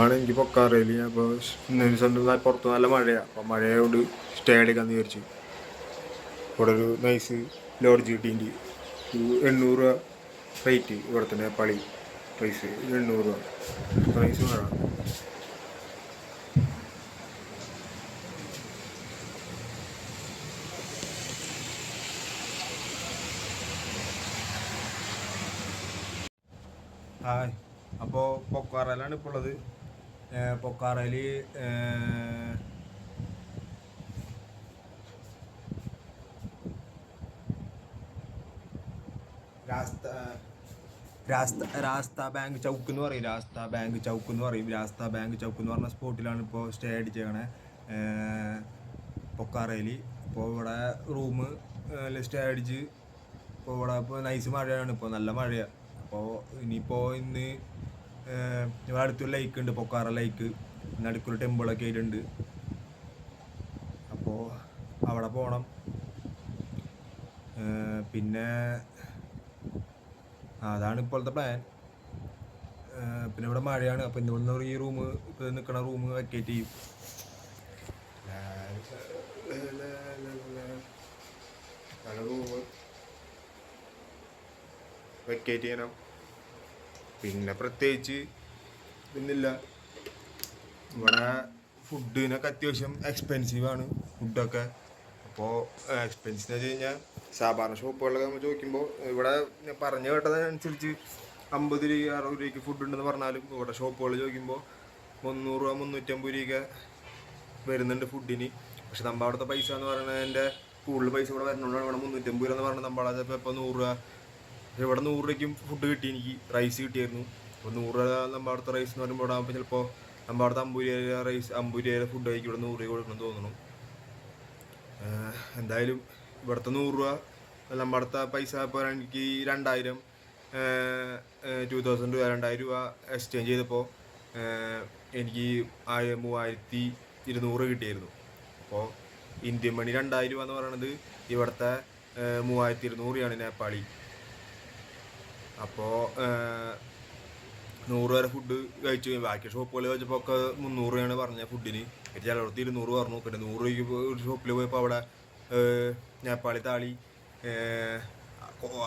ആണ് എനിക്ക് പൊക്കാറയിൽ ഞാൻ ഇപ്പോൾ ഇന്നൊരു ദിവസം പുറത്ത് നല്ല മഴയാണ്. അപ്പോൾ മഴയോട് സ്റ്റേ എടുക്കാമെന്ന് വിചാരിച്ചു. ഇവിടെ ഒരു നൈസ് ലോഡ്ജ് കിട്ടിയിട്ട് 800 രൂപ റേറ്റ്. ഇവിടുത്തെ നേപ്പാളി പ്രൈസ് 800 രൂപ. പ്രൈസ് വേണം. ഹായ്, അപ്പോൾ പൊക്കാറയിലാണ് ഇപ്പോൾ ഉള്ളത്. പൊക്കാറയിൽ രാസ്ത ബാങ്ക് ചൗക്ക് എന്ന് പറയും. രാസ്ത ബാങ്ക് ചൗക്ക് എന്ന് പറഞ്ഞ സ്പോട്ടിലാണ് ഇപ്പോൾ സ്റ്റേ അടിച്ചേക്കണേ പൊക്കാറയിൽ. ഇപ്പോൾ ഇവിടെ റൂം സ്റ്റേ അടിച്ച് ഇപ്പോൾ ഇവിടെ ഇപ്പോൾ നൈസ് മഴയാണ്. ഇപ്പോൾ നല്ല മഴയാണ്. അപ്പോൾ ഇനിയിപ്പോൾ ഇന്ന് ഇവിടെ അടുത്തൊരു ലേക്ക് ഉണ്ട്, പൊക്കാറ ലേക്ക്. നടുക്കൊരു ടെമ്പിളൊക്കെ ആയിട്ടുണ്ട്. അപ്പോൾ അവിടെ പോകണം. പിന്നെ അതാണ് ഇപ്പോഴത്തെ പ്ലാൻ. പിന്നെ ഇവിടെ മഴയാണ്. അപ്പോൾ ഇന്ന് ഈ റൂം ഇപ്പോൾ നിൽക്കുന്ന റൂം വെക്കേറ്റ് ചെയ്യും. റൂം വെക്കേറ്റ് ചെയ്യണം. പിന്നെ പ്രത്യേകിച്ച് ഇന്നില്ല. ഇവിടെ ഫുഡിനൊക്കെ അത്യാവശ്യം എക്സ്പെൻസീവാണ് ഫുഡൊക്കെ. അപ്പോൾ എക്സ്പെൻസീവ് എന്ന് വെച്ച് കഴിഞ്ഞാൽ സാധാരണ ഷോപ്പുകളിലൊക്കെ നമ്മൾ ചോദിക്കുമ്പോൾ ഇവിടെ ഞാൻ പറഞ്ഞു കേട്ടതനുസരിച്ച് 50 രൂപ 60 രൂപയ്ക്ക് ഫുഡ് ഉണ്ടെന്ന് പറഞ്ഞാലും ഇവിടെ ഷോപ്പുകളിൽ ചോദിക്കുമ്പോൾ 300 രൂപ 350 രൂപയൊക്കെ വരുന്നുണ്ട് ഫുഡിന്. പക്ഷെ നമ്മൾ അവിടുത്തെ പൈസ എന്ന് പറയുന്നതിൻ്റെ കൂടുതൽ പൈസ ഇവിടെ വരുന്നുണ്ടാണ്. ഇവിടെ 350 രൂപ എന്ന് പറഞ്ഞാൽ നമ്മളത് ഇപ്പോൾ 100 രൂപ. ഇവിടെ 100 രൂപയ്ക്കും ഫുഡ് കിട്ടി. എനിക്ക് റൈസ് കിട്ടിയായിരുന്നു. അപ്പോൾ 100 രൂപ നമ്മൾ അവിടുത്തെ റൈസ് എന്ന് പറയുമ്പോൾ ഇവിടെ ആകുമ്പോൾ ചിലപ്പോൾ നമ്മൾ അവിടുത്തെ 50 രൂപ റൈസ് 50 രൂപ ഫുഡ് കഴിക്കും. ഇവിടെ 100 രൂപ കൊടുക്കണമെന്ന് തോന്നുന്നു. എന്തായാലും ഇവിടുത്തെ 100 രൂപ നമ്മുടെ അടുത്ത പൈസ ഇപ്പോൾ എനിക്ക് 2000 രൂപ 2000 രൂപ എക്സ്ചേഞ്ച് ചെയ്തപ്പോൾ എനിക്ക് 3200 കിട്ടിയായിരുന്നു. അപ്പോൾ ഇന്ത്യൻ മണി 2000 രൂപ എന്ന് പറയുന്നത് ഇവിടുത്തെ 3200 രൂപയാണ് നേപ്പാളി. അപ്പോൾ 100 വരെ ഫുഡ് കഴിച്ചു. ബാക്കി ഷോപ്പുകളിൽ വെച്ചപ്പോൾ ഒക്കെ 300 രൂപയാണ് പറഞ്ഞത് ഫുഡിന്. ചിലയിടത്ത് 200 പറഞ്ഞു. പിന്നെ 100 രൂപയ്ക്ക് ഒരു ഷോപ്പിൽ പോയപ്പോൾ അവിടെ നേപ്പാളി താളി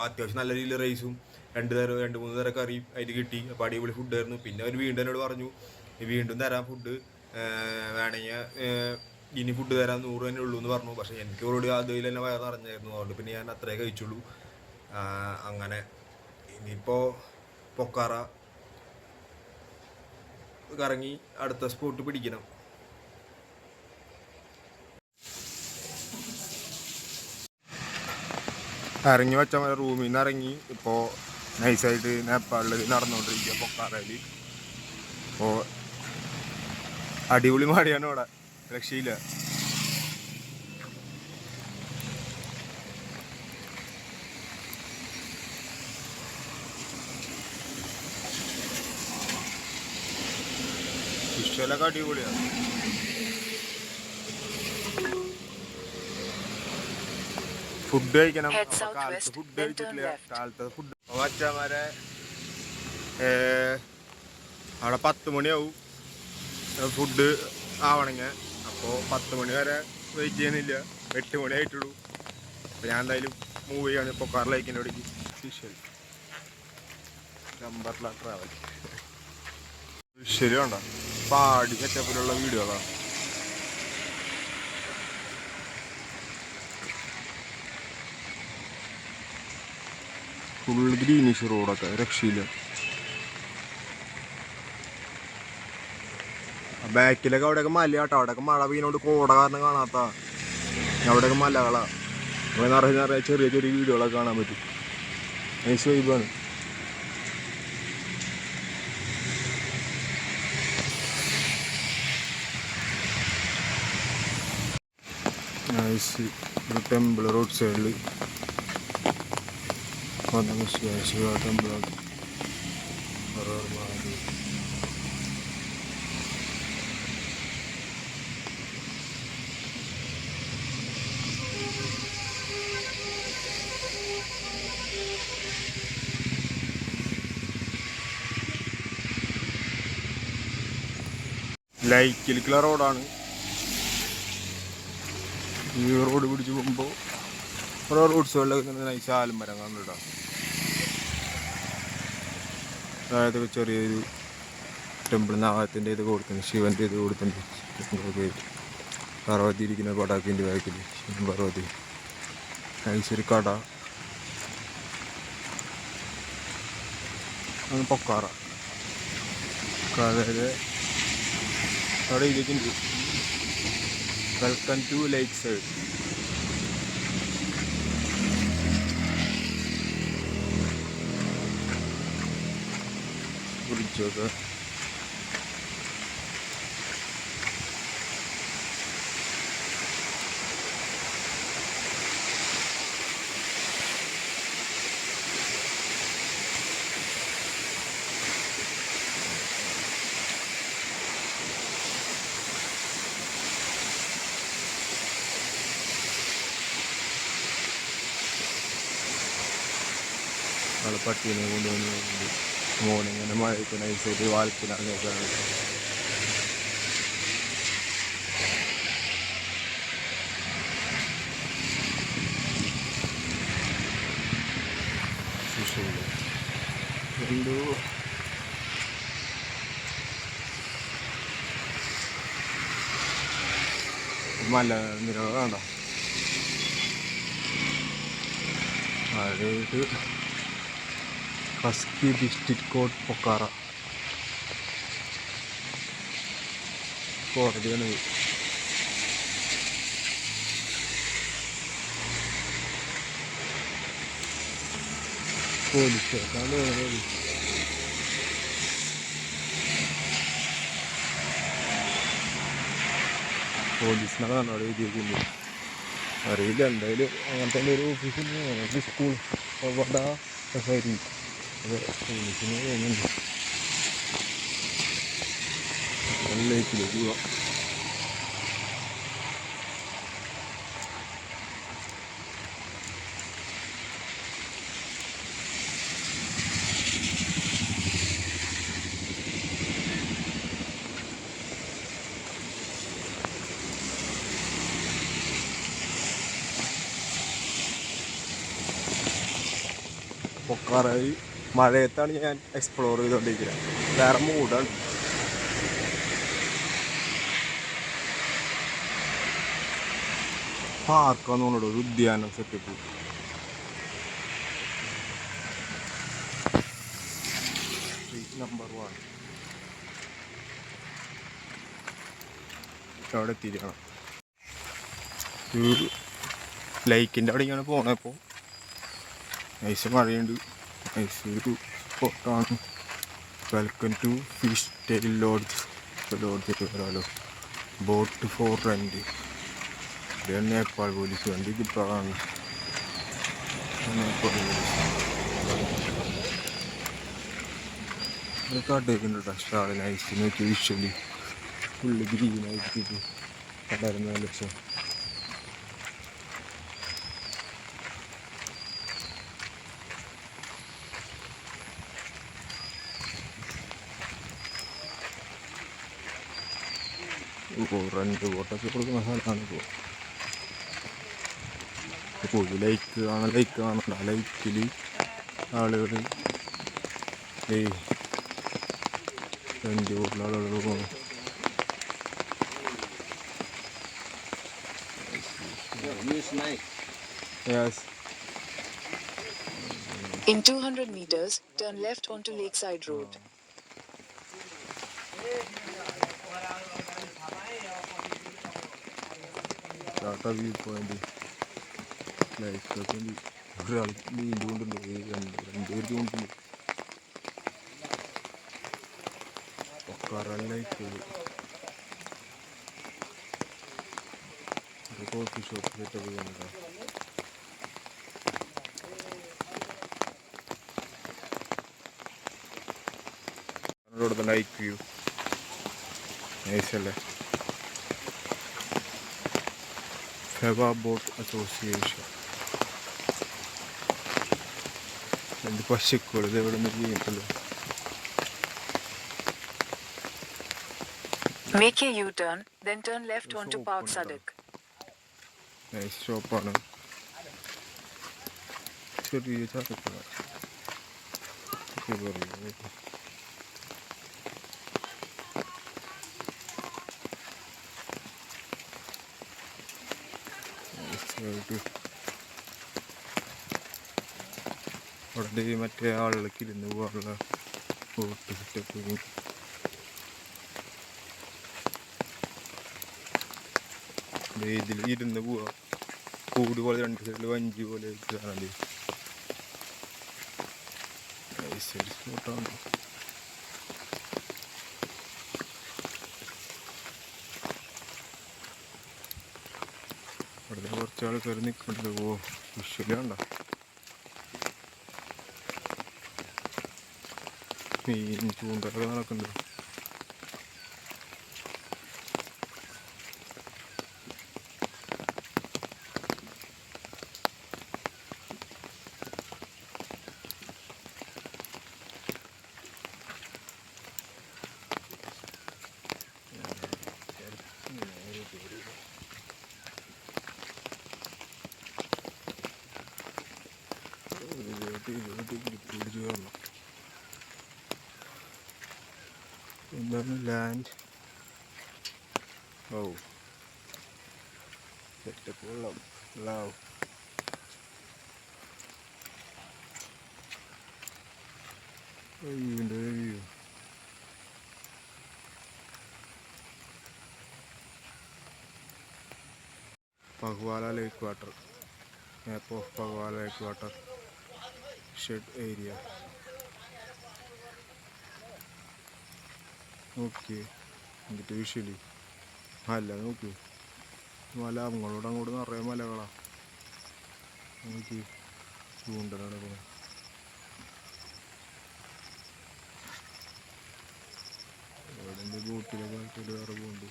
അത്യാവശ്യം നല്ല രീതിയിൽ റൈസും 2-3 തരം കറിയും അതിൽ കിട്ടി. അപ്പോൾ അടിപൊളി ഫുഡായിരുന്നു. പിന്നെ അവർ വീണ്ടും എന്നോട് പറഞ്ഞു വീണ്ടും തരാം ഫുഡ്, വേണമെങ്കിൽ ഇനി ഫുഡ് തരാൻ 100 തന്നെ ഉള്ളൂ എന്ന് പറഞ്ഞു. പക്ഷേ എനിക്ക് ഓൾറെഡി അതിൽ തന്നെ വയറ് നിറഞ്ഞായിരുന്നു. അതുകൊണ്ട് പിന്നെ ഞാൻ അത്രേ കഴിച്ചുള്ളൂ. അങ്ങനെ ഇനിയിപ്പോൾ പൊക്കാറ കറങ്ങി അടുത്ത സ്പോട്ട് പിടിക്കണം. ഇറങ്ങി വെച്ച റൂമിൽ നിന്ന് ഇറങ്ങി ഇപ്പോൾ നൈസായിട്ട് നേപ്പാളിൽ നടന്നുകൊണ്ടിരിക്കുക പൊക്കാറയിൽ. അപ്പോൾ അടിപൊളി മഴയാണ് ഇവിടെ, രക്ഷയില്ല. വിഷ്വലൊക്കെ അടിപൊളിയാണ്. ഫുഡ് കഴിക്കണം. കാലത്ത് ഫുഡ് കഴിച്ചിട്ടില്ല. കാലത്തെ ഫുഡ് വച്ചമാരെ അവിടെ 10 മണിയാവും ഫുഡ് ആവണമെങ്കിൽ. അപ്പോൾ 10 മണി വരെ വെയിറ്റ് ചെയ്യുന്നില്ല. 8 മണി ആയിട്ടുള്ളൂ. അപ്പോൾ ഞാൻ എന്തായാലും മൂവ് ചെയ്യാണ് പൊക്കാറ ലേക്കിൻ്റെ അവിടേക്ക്. വിഷ്വൽ നമ്പറില ട്രാവൽ വിഷ്വൽ വേണ്ട പാടി സെറ്റപ്പിലുള്ള വീഡിയോകളാണ്. ഫുൾ ഗ്രീനിഷ് റോഡൊക്കെ, രക്ഷയില്ല. ബാക്കിലൊക്കെ അവിടെയൊക്കെ മലയാട്ടോ. അവിടെയൊക്കെ മഴ പെയ്യുന്നോണ്ട് കോട കാരണം കാണാത്ത. അവിടെയൊക്കെ മലകളാണ്. അവിടെ നിറയെ ചെറിയ ചെറിയ വീഡിയോകളൊക്കെ കാണാൻ പറ്റും. നൈസ് വൈബാണ്. നൈസ് ഒരു ടെമ്പിൾ റോഡ് സൈഡിൽ ശിവ ടെമ്പിളാണ്. ലൈക്കിലേക്കുള്ള റോഡാണ്. ഈ റോഡ് പിടിച്ച് പോകുമ്പോൾ ഓരോ റോഡ്സുകളിലൊക്കെ നൈസ് ആൽമരം കണ്ടിട്ടാ. അതായത് ചെറിയൊരു ടെമ്പിൾ നാഗത്തിൻ്റെ ഇത് കൊടുത്തിട്ടുണ്ട്, ശിവൻ്റെ ഇത് കൊടുത്തിട്ടുണ്ട്. പാർവതി ഇരിക്കുന്ന പടാക്കിൻ്റെ ബാക്കിൽ ശിവൻ പാർവതി. നൈസൊരു കട ആണ് പൊക്കാറ. കടയിൽ അവിടെ ഇരിക്കുന്നുണ്ട് വെൽക്കം ടു ലേക്ക് സൈഡ്. ബ്രിഡ്ജൊക്കെ ആളെ പട്ടീനെ കൊണ്ടുവന്ന് മോണിങ്ങനെ മഴയ്ക്ക് നൈസായിട്ട് വാൽക്കിനാണ്. എന്തോ മല നിര വേണ്ട. അതായത് ഹസ്കി ഡിസ്ട്രിക്ട് കോർട്ട് പൊക്കാറ കോടതിയാണ്. പോലീസ് സ്റ്റേഷനാണ്. പോലീസിനാണ് അവിടെ എഴുതിയിരിക്കുന്നത്. അറിയില്ല, എന്തായാലും അങ്ങനത്തെ ഒരു ഓഫീസിന് സ്കൂൾ അവിടെ സൊസൈറ്റി അത് പോലീസിന് തോന്നുന്നുണ്ട്. ലേക്കിലേക്ക് പോവാം. പൊക്കാറ മഴയത്താണ് ഞാൻ എക്സ്പ്ലോർ ചെയ്തുകൊണ്ടിരിക്കുന്നത്. വേറെ മൂടാണ്. പാർക്കാന്ന് പറഞ്ഞിട്ട് ഒരു ഉദ്യാനം സെറ്റപ്പ്. നമ്പർ 1 അവിടെ എത്തിയിരിക്കണം. ഒരു ലൈക്കിൻ്റെ അവിടേക്കാണ് പോണത്. ഇപ്പോൾ നൈസ് മഴയുണ്ട്. നൈസ് ഒരു സ്പോട്ടാണ്. Welcome to Fish Tail Lodge. ലോഡ്ജൊക്കെ വരാമല്ലോ. Boat for rent. ഇത് നേപ്പാൾ പോലീസ് വണ്ടി കിട്ടാറാണ്. നേപ്പാൾ പോലീസ് കടയൊക്കെ ഉണ്ട്. സ്റ്റാൾ നൈസ് നോക്കി വിഷ്വലി ഫുള്ള് ഗ്രീനായിട്ട് 14 ലക്ഷം. റെൻറ്റ് ബോട്ടൊക്കെ കൊടുക്കുന്ന സ്ഥലമാണ്. ഇപ്പോൾ ലൈക്ക് കാണണ്ട. ലൈക്കിൽ ആളുകൾ റെൻറ്റ് ബോട്ടിൽ ആളുകൾ പോകുന്നു. Yes. In 200 meters, turn left onto Lakeside Road. Tata view point. Like ഒരാൾ നീണ്ടുകൊണ്ടുണ്ട്. രണ്ടുപേർക്ക് കൊണ്ടുണ്ട്. Pokhara like coffee shop setup ചെയ്യുന്നുണ്ടോ. ഇവിടുത്തെ നൈറ്റ് വ്യൂ നൈസല്ലേ. Phewa boat association. രണ്ട് പശുക്കൾ ഇത് ഇവിടെ നിന്ന് ചെയ്യുന്നുണ്ടല്ലോ. Make a U-turn, then turn left onto soap Park ഉണ്ടോ? Sadak. നൈസ് ഷോപ്പാണ്. ചെറിയ ചായക്കട. അവിടെ മറ്റേ ആളുകൾക്ക് ഇരുന്ന് പോകാനുള്ള ബോട്ട് സെറ്റപ്പ്. ഇതിൽ ഇരുന്ന് പോവാ. കൂട് പോലെ രണ്ട് സൈഡിൽ വഞ്ചി പോലെ കാണാൻ സ്പോട്ടാണ്. അവിടെ കുറച്ച് ആൾക്കാർ നിൽക്കുന്നുണ്ട്. ഓ വിഷ്വലാണ്ട മീൻ ചൂണ്ടൊക്കെ നടക്കുന്നുണ്ട്. എന്താണ് ലാൻഡ്? ഓ സെറ്റപ്പ് കൊള്ളാം. ലവ് ഇതിൻ്റെ വ്യൂ. പഗ്വാല ലേക്ക് വാട്ടർ, മാപ്പ് ഓഫ് പഗ്വാല lake watershed area. Okay എന്നിട്ട് വിഷ്വലി അല്ല നോക്കൂ, മല അങ്ങോട്ട് അങ്ങോട്ട് നിറയെ മലകളാ. നോക്കി ചൂണ്ടലാണ്. അവിടെ എൻ്റെ ബോട്ടിലൊക്കെ ആൾക്കാർ വേറെ പോകുന്നുണ്ട്.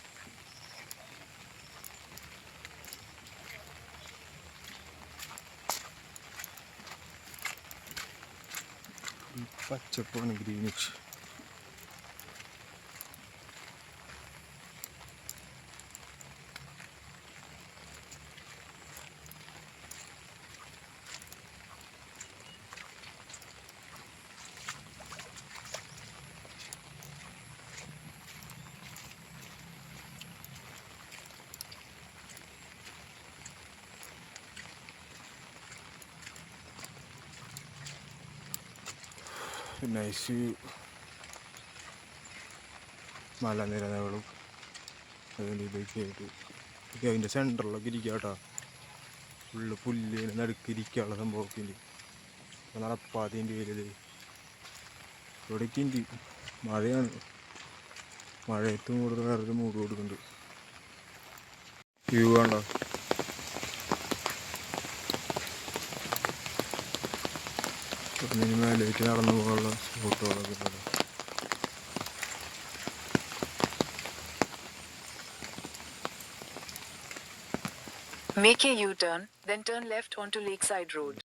പച്ചപ്പാണ്, ഗ്രീനിഷ്. നൈസ് മലനിരകളും അതിൻ്റെ ഇതൊക്കെ ആയിട്ട്. ഒക്കെ അതിൻ്റെ സെൻറ്ററിലൊക്കെ ഇരിക്കുക കേട്ടോ. ഫുള്ള് പുല്ലിന് നടുക്ക് ഇരിക്കാനുള്ള സംഭവമൊക്കെ ഉണ്ട്. അപ്പോൾ നടപ്പാതിൻ്റെ പേരിൽ ഇവിടേക്ക് ഉണ്ട്. മഴയാണ്, മഴയത്തും കൂടുതൽ വേറൊരു മൂട് കൊടുക്കുന്നുണ്ട്. വ്യൂ കണ്ടോ? ഇതിന് മേലേക്ക് നടന്നു പോകാനുള്ള സ്പോട്ടുകളൊക്കെ ഉണ്ട്. Make a U-turn, then turn left onto Lakeside Road.